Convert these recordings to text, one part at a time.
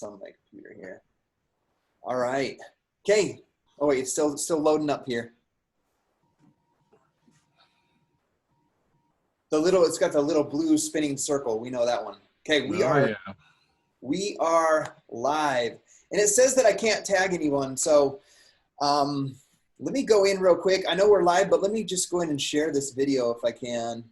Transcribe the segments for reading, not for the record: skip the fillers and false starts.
on my computer here. All right. Okay. Oh wait, it's still loading up here. It's got the little blue spinning circle. We know that one. Okay, we are live. And it says that I can't tag anyone. So let me go in real quick. I know we're live, but let me just go in and share this video if I can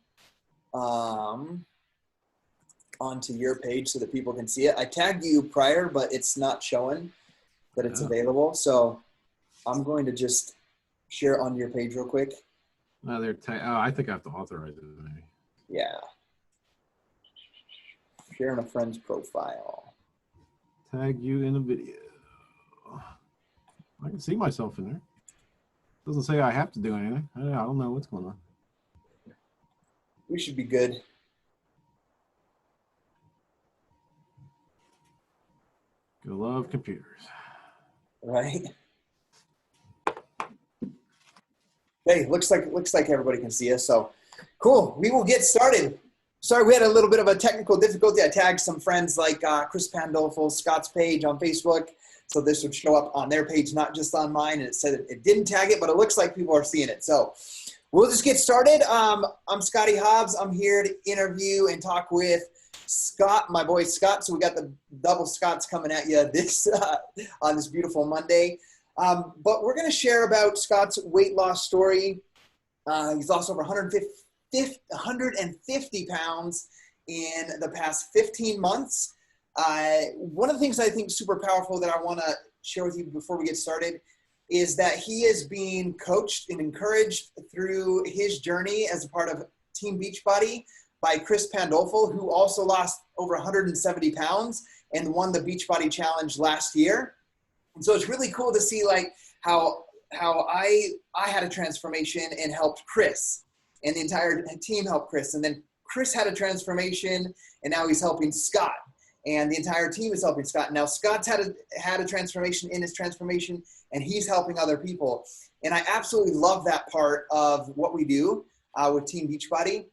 onto your page so that people can see it. I tagged you prior, but it's not showing that it's available. So I'm going to just share it on your page real quick. I think I have to authorize it maybe. Yeah. Sharing a friend's profile. Tag you in a video. I can see myself in there. Doesn't say I have to do anything. I don't know what's going on. We should be good. I love computers. Right. Hey, looks like everybody can see us. So cool. We will get started. Sorry, we had a little bit of a technical difficulty. I tagged some friends like Chris Pandolfo, Scott's page on Facebook. So this would show up on their page, not just on mine. And it said it didn't tag it, but it looks like people are seeing it. So we'll just get started. I'm Scotty Hobbs. I'm here to interview and talk with Scott, my boy Scott. So we got the double Scotts coming at you on this beautiful Monday. But we're going to share about Scott's weight loss story. He's lost over 150 pounds in the past 15 months. One of the things I think is super powerful that I want to share with you before we get started is that he is being coached and encouraged through his journey as a part of Team Beachbody by Chris Pandolfo, who also lost over 170 pounds and won the Beachbody Challenge last year. And so it's really cool to see like how I had a transformation and helped Chris, and the entire team helped Chris. And then Chris had a transformation and now he's helping Scott, and the entire team is helping Scott. Now Scott's had a transformation in his transformation and he's helping other people. And I absolutely love that part of what we do with Team Beachbody.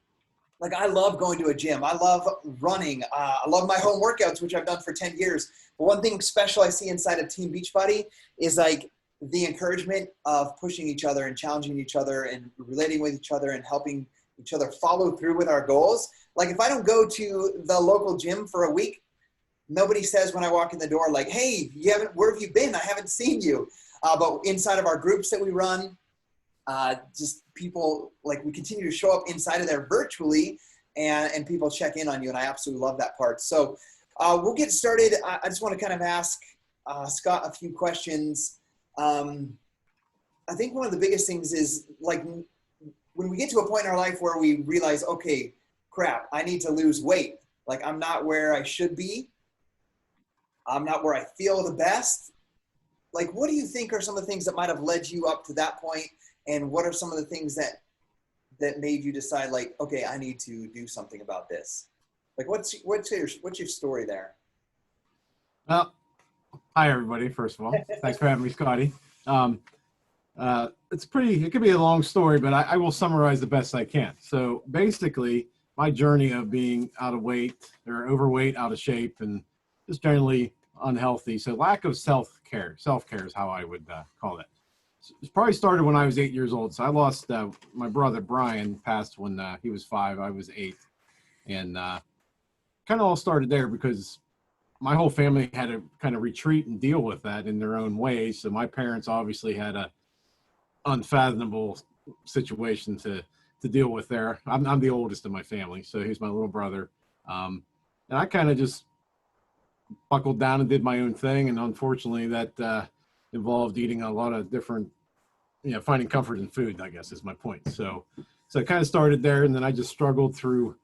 Like I love going to a gym. I love running. I love my home workouts, which I've done for 10 years. But one thing special I see inside of Team Beachbody is like the encouragement of pushing each other and challenging each other and relating with each other and helping each other follow through with our goals. Like if I don't go to the local gym for a week, nobody says when I walk in the door, like, hey, where have you been? I haven't seen you. But inside of our groups that we run, just people, like we continue to show up inside of there virtually and people check in on you. And I absolutely love that part. So we'll get started. I just want to kind of ask Scott a few questions. I think one of the biggest things is like when we get to a point in our life where we realize, okay, crap, I need to lose weight. Like I'm not where I should be. I'm not where I feel the best. Like, what do you think are some of the things that might have led you up to that point? And what are some of the things that made you decide like, okay, I need to do something about this? Like what's your story there? Well, hi everybody, first of all. Thanks for having me, Scotty. It could be a long story, but I will summarize the best I can. So basically, my journey of being out of weight or overweight, out of shape, and just generally unhealthy. So lack of self-care is how I would call it. It probably started when I was 8 years old. So I lost my brother, Brian, passed when he was 5, I was 8. And kind of all started there because my whole family had to kind of retreat and deal with that in their own ways. So my parents obviously had a unfathomable situation to deal with there. I'm the oldest of my family, so he's my little brother. And I kind of just buckled down and did my own thing. And unfortunately that involved eating a lot of different, finding comfort in food, I guess is my point. So it kind of started there. And then I just struggled through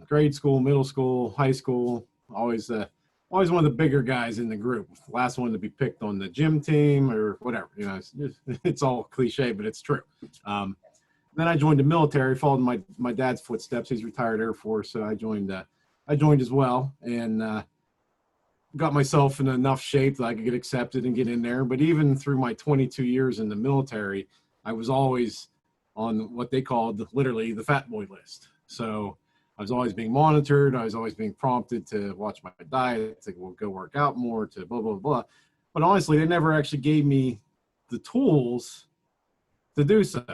grade school, middle school, high school, always one of the bigger guys in the group, last one to be picked on the gym team or whatever, it's all cliche, but it's true. Then I joined the military, followed my dad's footsteps. He's retired Air Force. So I joined as well, and got myself in enough shape that I could get accepted and get in there. But even through my 22 years in the military, I was always on what they called literally the fat boy list. So I was always being monitored. I was always being prompted to watch my diet, to go work out more, to blah, blah, blah. But honestly, they never actually gave me the tools to do so.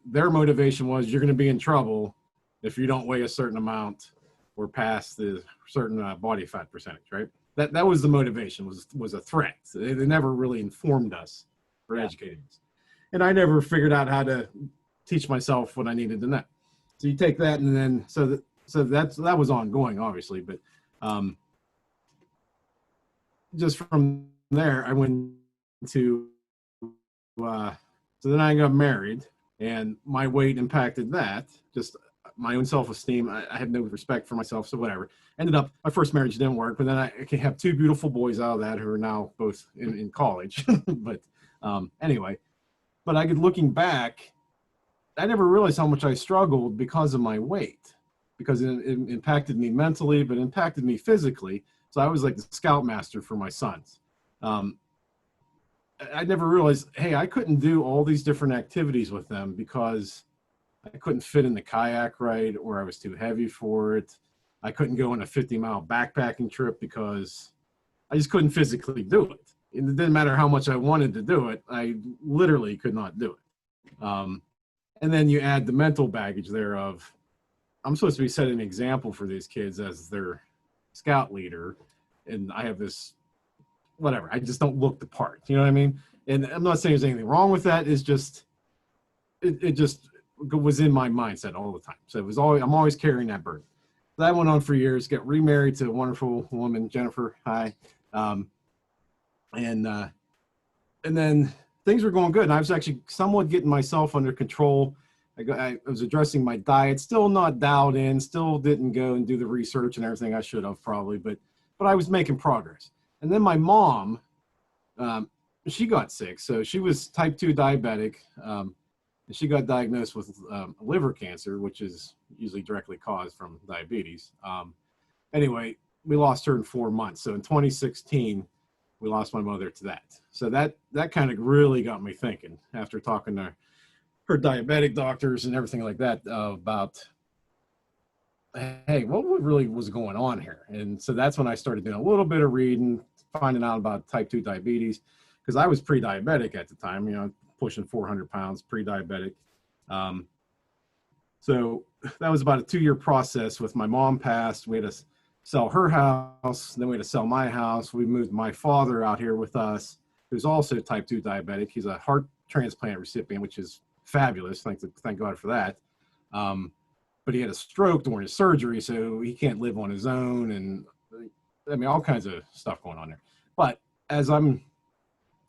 Their motivation was, you're going to be in trouble if you don't weigh a certain amount or past the certain body fat percentage, right? That was the motivation, was a threat. They never really informed us or educated us. And I never figured out how to teach myself what I needed to know. So you take that, and then so that was ongoing, obviously, but just from there, I went to so then I got married, and my weight impacted that. Just my own self-esteem. I had no respect for myself, so whatever. Ended up, my first marriage didn't work, but then I can have two beautiful boys out of that who are now both in college. But anyway, but I could, looking back, I never realized how much I struggled because of my weight, because it impacted me mentally, but impacted me physically. So I was like the scoutmaster for my sons. I never realized, hey, I couldn't do all these different activities with them because I couldn't fit in the kayak right, or I was too heavy for it. I couldn't go on a 50-mile backpacking trip because I just couldn't physically do it. It didn't matter how much I wanted to do it. I literally could not do it. And then you add the mental baggage there of, I'm supposed to be setting an example for these kids as their scout leader, and I have this, whatever, I just don't look the part, you know what I mean? And I'm not saying there's anything wrong with that. It's just, it just was in my mindset all the time. So it was always, I'm always carrying that burden. That went on for years, got remarried to a wonderful woman, Jennifer. Hi. And then things were going good. And I was actually somewhat getting myself under control. I was addressing my diet, still not dialed in, still didn't go and do the research and everything I should have probably, but I was making progress. And then my mom, she got sick. So she was type 2 diabetic. And she got diagnosed with liver cancer, which is usually directly caused from diabetes. Anyway, we lost her in 4 months. So in 2016, we lost my mother to that. So that kind of really got me thinking after talking to her diabetic doctors and everything like that about, hey, what really was going on here? And so that's when I started doing a little bit of reading, finding out about type 2 diabetes, because I was pre-diabetic at the time, you know, pushing 400 pounds, pre-diabetic. So that was about a 2-year process. With my mom passed, we had to sell her house, then we had to sell my house. We moved my father out here with us, who's also type 2 diabetic. He's a heart transplant recipient, which is fabulous. Thank God for that. But he had a stroke during his surgery, so he can't live on his own. And I mean, all kinds of stuff going on there. But as I'm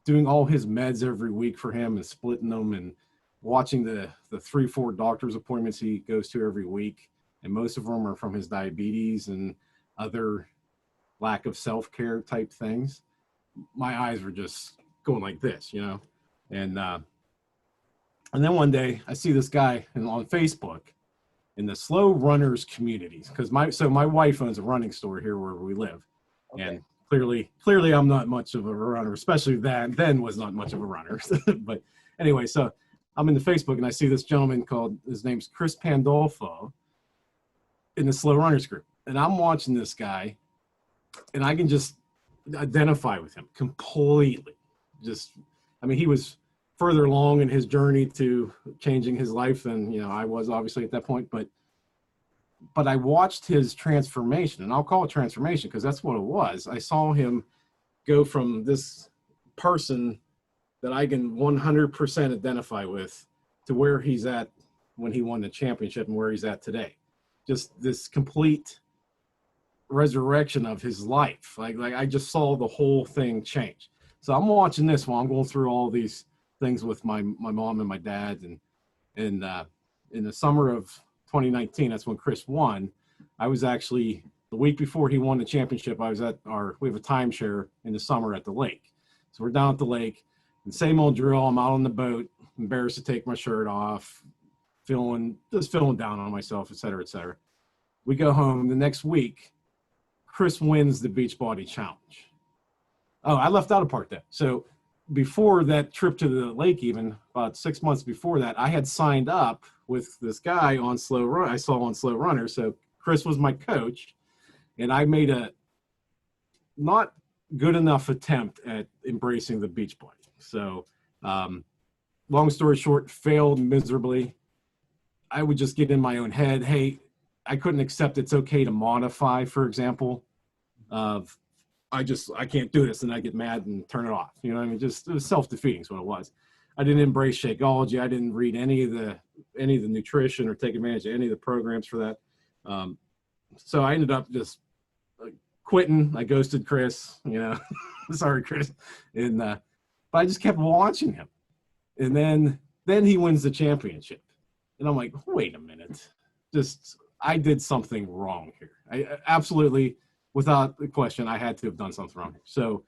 doing all his meds every week for him and splitting them and watching the 3-4 doctor's appointments he goes to every week, and most of them are from his diabetes and other lack of self-care type things, my eyes were just going like this, you know. And then one day I see this guy on Facebook in the slow runners communities, because my wife owns a running store here where we live. Okay. And clearly I'm not much of a runner, especially then was not much of a runner. But anyway, so I'm in the Facebook and I see this gentleman his name's Chris Pandolfo, in the slow runners group. And I'm watching this guy and I can just identify with him completely. I mean, he was further along in his journey to changing his life than, you know, I was obviously at that point, but I watched his transformation, and I'll call it transformation because that's what it was. I saw him go from this person that I can 100% identify with to where he's at when he won the championship and where he's at today. Just this complete resurrection of his life. Like I just saw the whole thing change. So I'm watching this while I'm going through all these things with my mom and my dad. And in the summer of 2019, that's when Chris won. I was actually, the week before he won the championship, I was we have a timeshare in the summer at the lake. So we're down at the lake, and same old drill. I'm out on the boat, embarrassed to take my shirt off, feeling down on myself, et cetera, et cetera. We go home the next week. Chris wins the Beachbody Challenge. Oh, I left out a part there. So before that trip to the lake, even about 6 months before that, I had signed up with this guy on I saw on Slow Runner. So Chris was my coach, and I made a not good enough attempt at embracing the Beachbody. So, long story short, failed miserably. I would just get in my own head. Hey, I couldn't accept it's okay to modify, for example, of I can't do this, and I get mad and turn it off. You know what I mean? Just it was self-defeating is what it was. I didn't embrace Shakeology. I didn't read any of the nutrition or take advantage of any of the programs for that. So I ended up just quitting. I ghosted Chris, sorry, Chris. And, but I just kept watching him. And then he wins the championship. And I'm like, wait a minute. I did something wrong here. I absolutely, without question, I had to have done something wrong here. So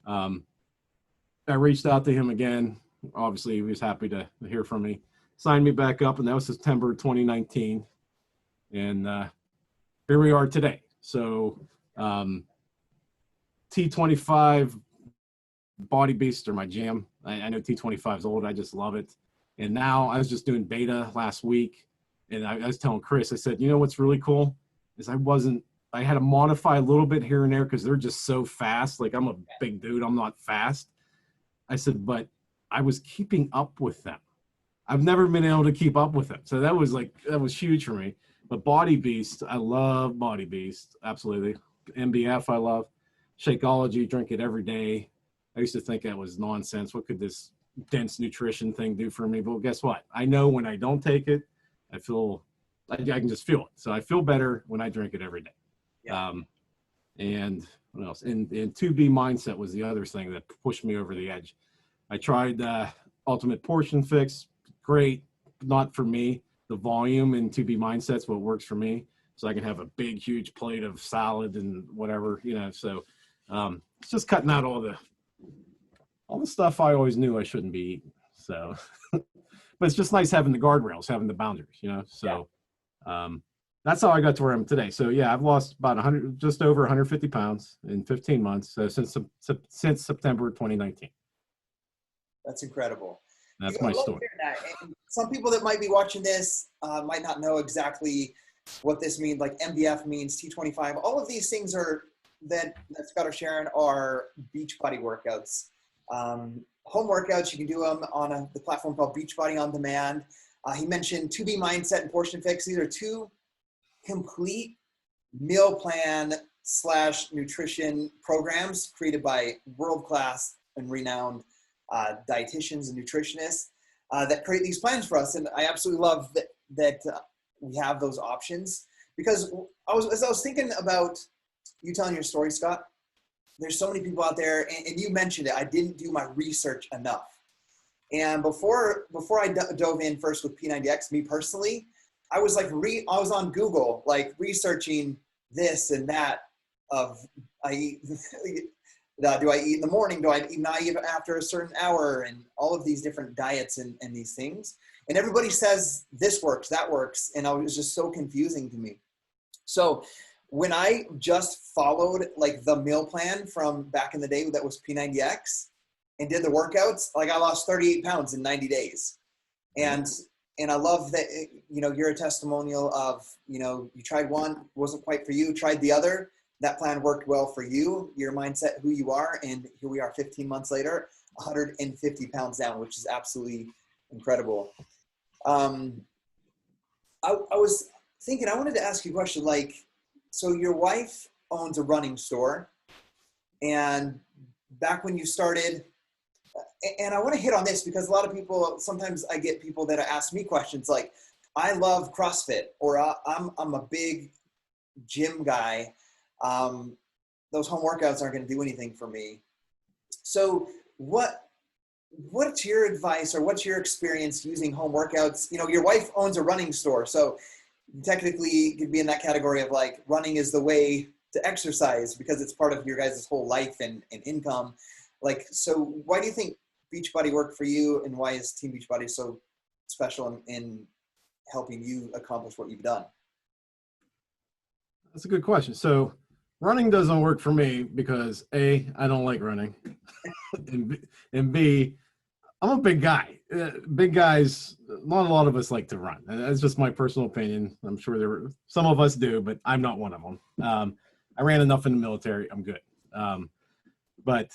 I reached out to him again. Obviously, he was happy to hear from me. Signed me back up, and that was September 2019. And here we are today. So T25 Body Beasts are my jam. I know T25 is old. I just love it. And now I was just doing beta last week, and I was telling Chris, I said, you know what's really cool is I had to modify a little bit here and there because they're just so fast. Like, I'm a big dude. I'm not fast. I said, but I was keeping up with them. I've never been able to keep up with them. So that was huge for me. But Body Beast, I love Body Beast. Absolutely. MBF, I love. Shakeology, drink it every day. I used to think that was nonsense. What could this dense nutrition thing do for me? But guess what? I know when I don't take it, I can just feel it. So I feel better when I drink it every day. Yeah. And what else? And 2B Mindset was the other thing that pushed me over the edge. I tried Ultimate Portion Fix. Great. Not for me. The volume in 2B Mindset's what works for me. So I can have a big, huge plate of salad and whatever, So it's just cutting out all the stuff I always knew I shouldn't be eating. So, but it's just nice having the guardrails, having the boundaries, So that's how I got to where I'm today. So yeah, I've lost about just over 150 pounds in 15 months. So since September 2019. That's incredible. That's my story. And some people that might be watching this might not know exactly what this means. Like MBF means T25. All of these things that Scott or Sharon are Beachbody workouts. Home workouts, you can do them on the platform called Beachbody On Demand. He mentioned 2B Mindset and Portion Fix. These are two complete meal plan / nutrition programs created by world-class and renowned dietitians and nutritionists that create these plans for us. And I absolutely love that we have those options, because as I was thinking about you telling your story, Scott, there's so many people out there, and you mentioned it, I didn't do my research enough. And before I dove in first with P90X, me personally, I was I was on Google, researching this and that of do I eat in the morning? Do I not eat after a certain hour? And all of these different diets and these things. And everybody says this works, that works. And it was just so confusing to me. So when I just followed the meal plan from back in the day that was P90X and did the workouts, I lost 38 pounds in 90 days. And I love that, you're a testimonial of, you tried one, wasn't quite for you, tried the other. That plan worked well for you, your mindset, who you are, and here we are 15 months later, 150 pounds down, which is absolutely incredible. I was thinking, I wanted to ask you a question, so your wife owns a running store, and back when you started, and I want to hit on this because a lot of people, sometimes I get people that ask me questions like, I love CrossFit, or I'm a big gym guy. Those home workouts aren't going to do anything for me. So what's your advice, or what's your experience using home workouts? Your wife owns a running store, so technically you could be in that category of running is the way to exercise because it's part of your guys' whole life and income. So why do you think Beachbody worked for you, and why is Team Beachbody so special in helping you accomplish what you've done? That's a good question. So running doesn't work for me because A, I don't like running, and B, I'm a big guy. Big guys, not a lot of us like to run. That's just my personal opinion. I'm sure some of us do, but I'm not one of them. I ran enough in the military. I'm good. But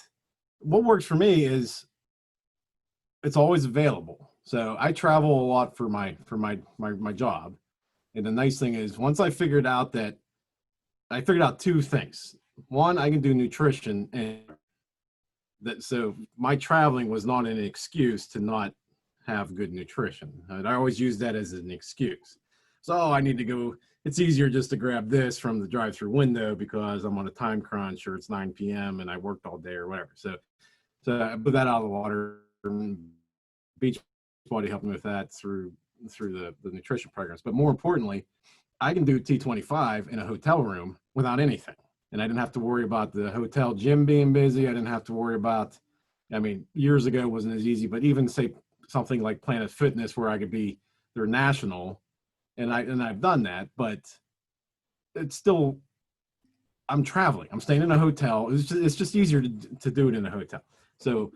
what works for me is it's always available. So I travel a lot for my job. And the nice thing is once I figured out two things. One, I can do nutrition, and so my traveling was not an excuse to not have good nutrition. I always use that as an excuse. So I need to go. It's easier just to grab this from the drive-through window because I'm on a time crunch or it's 9 p.m. and I worked all day or whatever. So I put that out of the water. Beachbody helped me with that through the nutrition programs. But more importantly, I can do T25 in a hotel room without anything. And I didn't have to worry about the hotel gym being busy. I didn't have to worry about, years ago it wasn't as easy, but even say something like Planet Fitness where I could be their national, and I've done that, but it's still, I'm traveling. I'm staying in a hotel. It's just easier to do it in a hotel. So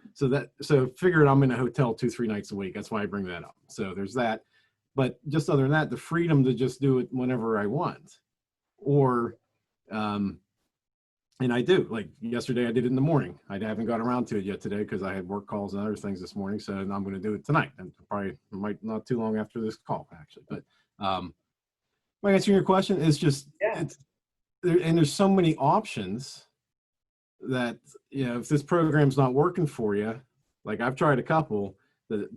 figure it, I'm in a hotel 2-3 nights a week. That's why I bring that up. So there's that. But just other than that, the freedom to just do it whenever I want. Or, and I do. Like yesterday, I did it in the morning. I haven't got around to it yet today because I had work calls and other things this morning. So I'm going to do it tonight. And probably might not too long after this call, actually. But my answering your question is just, and there's so many options that, if this program's not working for you, like I've tried a couple that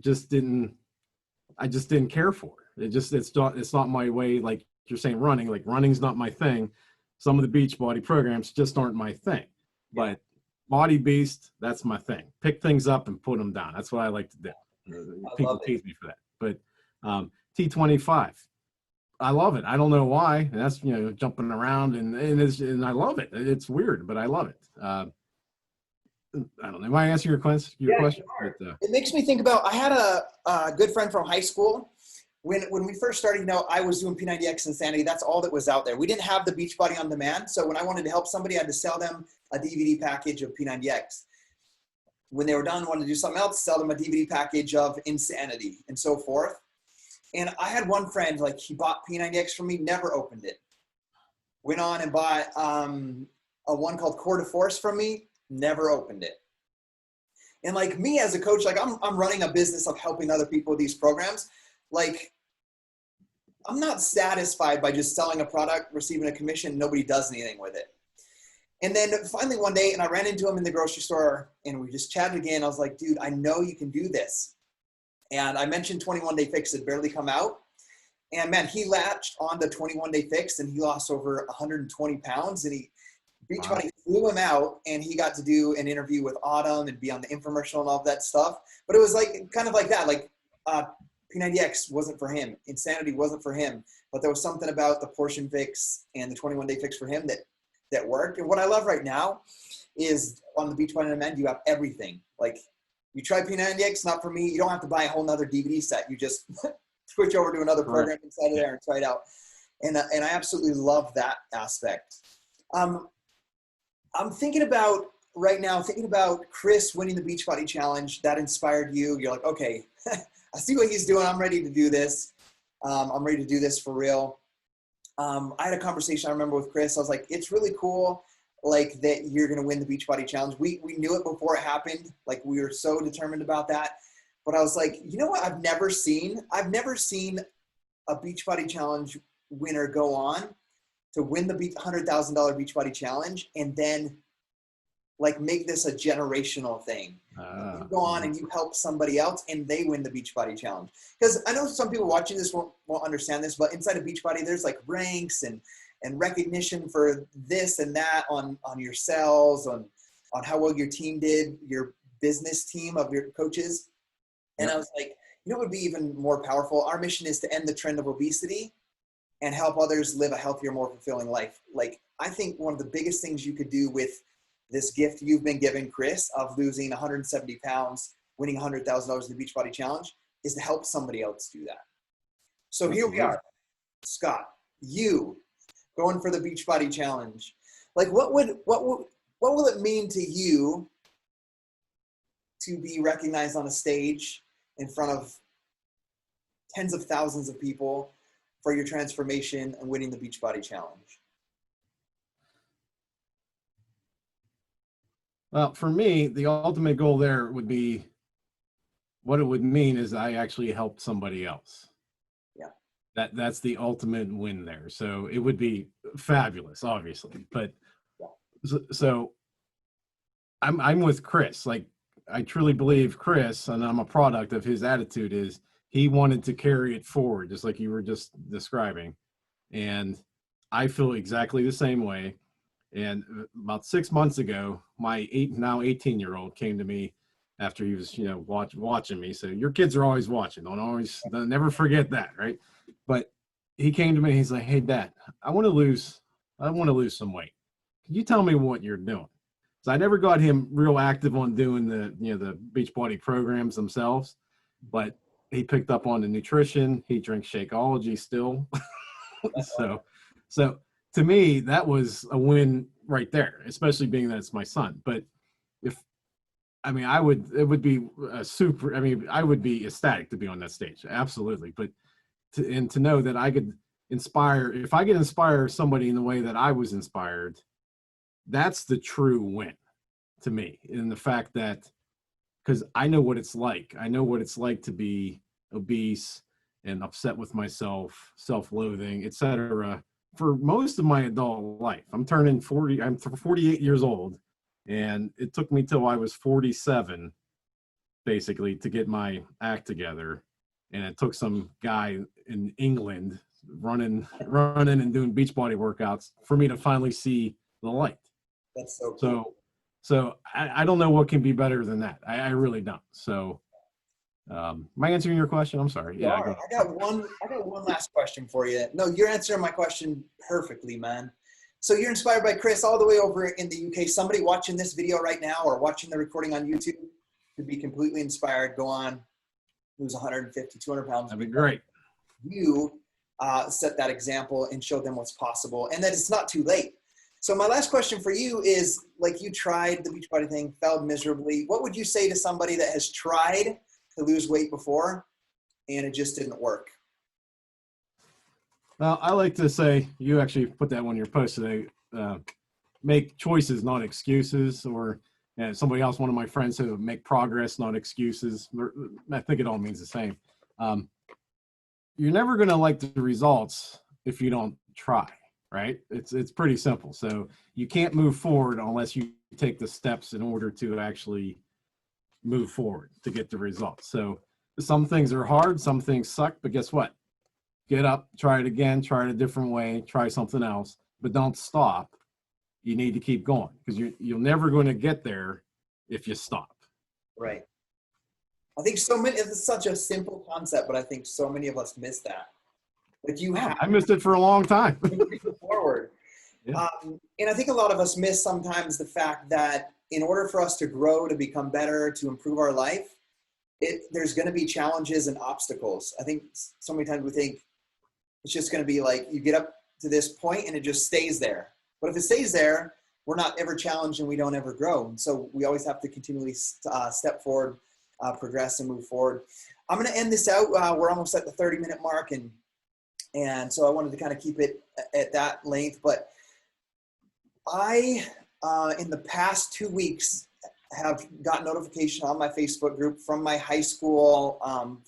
I just didn't care for. It's not my way. Like you're saying, running's not my thing. Some of the Beachbody programs just aren't my thing, but Body Beast, that's my thing. Pick things up and put them down. That's what I like to do. People tease me for that, but T25, I love it. I don't know why. And that's, jumping around and I love it. It's weird, but I love it. I don't know. Am I answering your question? But, it makes me think about, I had a good friend from high school. When we first started, I was doing P90X Insanity. That's all that was out there. We didn't have the Beachbody on demand. So when I wanted to help somebody, I had to sell them a DVD package of P90X. When they were done, wanted to do something else, sell them a DVD package of Insanity and so forth. And I had one friend, he bought P90X from me, never opened it. Went on and bought a one called Core de Force from me, never opened it. And me as a coach, I'm running a business of helping other people with these programs. I'm not satisfied by just selling a product, receiving a commission, nobody does anything with it. And then finally one day, and I ran into him in the grocery store and we just chatted again. I was like, dude, I know you can do this. And I mentioned 21 Day Fix had barely come out. And man, he latched on the 21 Day Fix and he lost over 120 pounds. And Beachbody flew him out and he got to do an interview with Autumn and be on the infomercial and all that stuff. But it was kind of like that. P90X wasn't for him. Insanity wasn't for him. But there was something about the Portion Fix and the 21 Day Fix for him that worked. And what I love right now is on the Beachbody On Demand, you have everything. You try P90X, not for me. You don't have to buy a whole nother DVD set. You just switch over to another program inside of there and try it out. And I absolutely love that aspect. I'm thinking about Chris winning the Beachbody Challenge. That inspired you. You're like, okay, I see what he's doing. I'm ready to do this. I'm ready to do this for real. I had a conversation I remember with Chris. I was like, it's really cool that you're going to win the Beachbody Challenge. We knew it before it happened. We were so determined about that. But I was like, you know what? I've never seen a Beachbody Challenge winner go on to win the $100,000 Beachbody Challenge and then make this a generational thing. You go on and you help somebody else and they win the Beachbody Challenge. Because I know some people watching this won't understand this, but inside of Beachbody, there's ranks and recognition for this and that on your cells, on how well your team did, your business team of your coaches. And I was like, what would be even more powerful? Our mission is to end the trend of obesity and help others live a healthier, more fulfilling life. I think one of the biggest things you could do with this gift you've been given, Chris, of losing 170 pounds, winning $100,000 in the Beachbody Challenge, is to help somebody else do that. So here we are, Scott, you going for the Beachbody Challenge. What will it mean to you to be recognized on a stage in front of tens of thousands of people for your transformation and winning the Beachbody Challenge? Well, for me, the ultimate goal there would be, what it would mean is I actually helped somebody else. Yeah. That's the ultimate win there. So it would be fabulous, obviously. But so I'm with Chris. Like, I truly believe Chris, and I'm a product of his attitude, is he wanted to carry it forward, just like you were just describing. And I feel exactly the same way. And about 6 months ago, my now 18-year-old came to me after he was, watching me. So your kids are always watching. Don't never forget that, right? But he came to me. He's like, "Hey, Dad, I want to lose some weight. Can you tell me what you're doing?" So I never got him real active on doing the Beachbody programs themselves, but he picked up on the nutrition. He drinks Shakeology still. So to me, that was a win right there, especially being that it's my son. But I would be I would be ecstatic to be on that stage. Absolutely. But to know that I could inspire, if I could inspire somebody in the way that I was inspired, that's the true win to me. In the fact that, because I know what it's like. I know what it's like to be obese and upset with myself, self-loathing, etc. For most of my adult life. I'm 48 years old, and it took me till I was 47 basically to get my act together. And it took some guy in England running and doing Beachbody workouts for me to finally see the light. That's so cool. So I don't know what can be better than that. I really don't. So am I answering your question? I'm sorry. Yeah, I got one last question for you. No, you're answering my question perfectly, man. So you're inspired by Chris all the way over in the UK. Somebody watching this video right now or watching the recording on YouTube could be completely inspired. Go on, lose 150, 200 pounds. That'd be great. You set that example and show them what's possible, and that it's not too late. So my last question for you is, like, you tried the Beachbody thing, failed miserably. What would you say to somebody that has tried to lose weight before and it just didn't work? Well, I like to say, you actually put that on your post today, make choices, not excuses. Or somebody else, one of my friends said, make progress, not excuses. I think it all means the same. You're never going to like the results if you don't try, right? It's pretty simple. So you can't move forward unless you take the steps in order to actually move forward to get the results. So some things are hard, some things suck, but guess what? Get up, try it again, try it a different way, try something else, but don't stop. You need to keep going, because you're never going to get there if you stop. Right. I think so many, it's such a simple concept, but I think so many of us miss that. Like I missed it for a long time. Forward. Yeah. And I think a lot of us miss sometimes the fact that in order for us to grow, to become better, to improve our life, there's going to be challenges and obstacles. I think so many times we think it's just going to be like you get up to this point and it just stays there. But if it stays there, we're not ever challenged and we don't ever grow. And so we always have to continually step forward, progress, and move forward. I'm going to end this out. We're almost at the 30-minute mark, and so I wanted to kind of keep it at that length. But I, in the past 2 weeks, have got notification on my Facebook group from my high school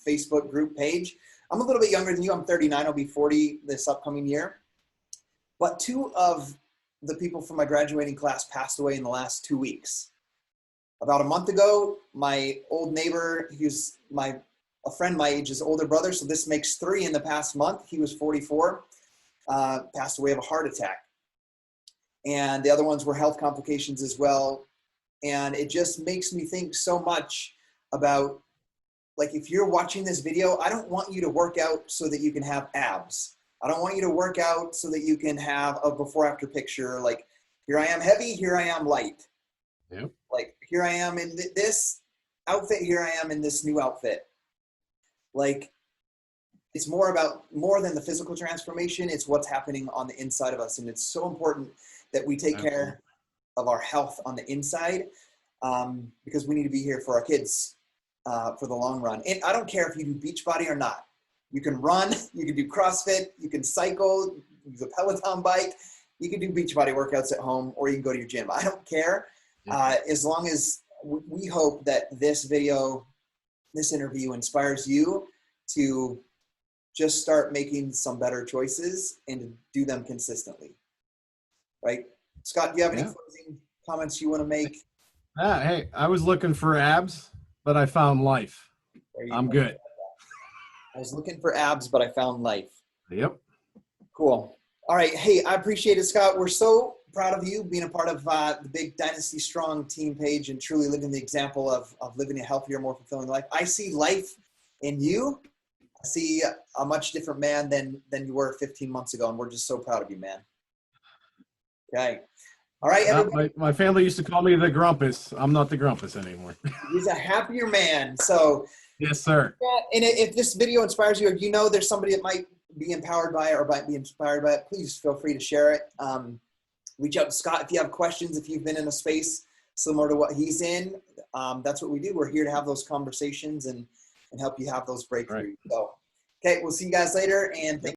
Facebook group page. I'm a little bit younger than you. I'm 39. I'll be 40 this upcoming year. But 2 of the people from my graduating class passed away in the last 2 weeks. About a month ago, my old neighbor, he's a friend my age, his older brother, so this makes 3 in the past month. He was 44, passed away of a heart attack. And the other ones were health complications as well. And it just makes me think so much about, like, if you're watching this video, I don't want you to work out so that you can have abs. I don't want you to work out so that you can have a before-after picture. Like, here I am heavy, here I am light. Yep. Like, here I am in this outfit, here I am in this new outfit. Like, it's more than the physical transformation. It's what's happening on the inside of us. And it's so important that we take care of our health on the inside. because we need to be here for our kids for the long run. And I don't care if you do Beachbody or not. You can run, you can do CrossFit, you can cycle, use a Peloton bike, you can do Beachbody workouts at home, or you can go to your gym. I don't care. As long as we hope that this video, this interview inspires you to just start making some better choices and to do them consistently. Right? Scott, do you have any closing comments you want to make? Hey, I was looking for abs, but I found life. I'm good. I was looking for abs, but I found life. Yep. Cool. All right. Hey, I appreciate it, Scott. We're so proud of you being a part of the big Dynasty Strong team page and truly living the example of living a healthier, more fulfilling life. I see life in you. I see a much different man than you were 15 months ago, and we're just so proud of you, man. Okay. All right, everybody. My family used to call me the Grumpus. I'm not the Grumpus anymore. He's a happier man. So, yes, sir. And if this video inspires you, or you know there's somebody that might be empowered by it or might be inspired by it, please feel free to share it. Reach out to Scott if you have questions, if you've been in a space similar to what he's in. That's what we do. We're here to have those conversations and help you have those breakthroughs. Right. So, okay, we'll see you guys later, and thank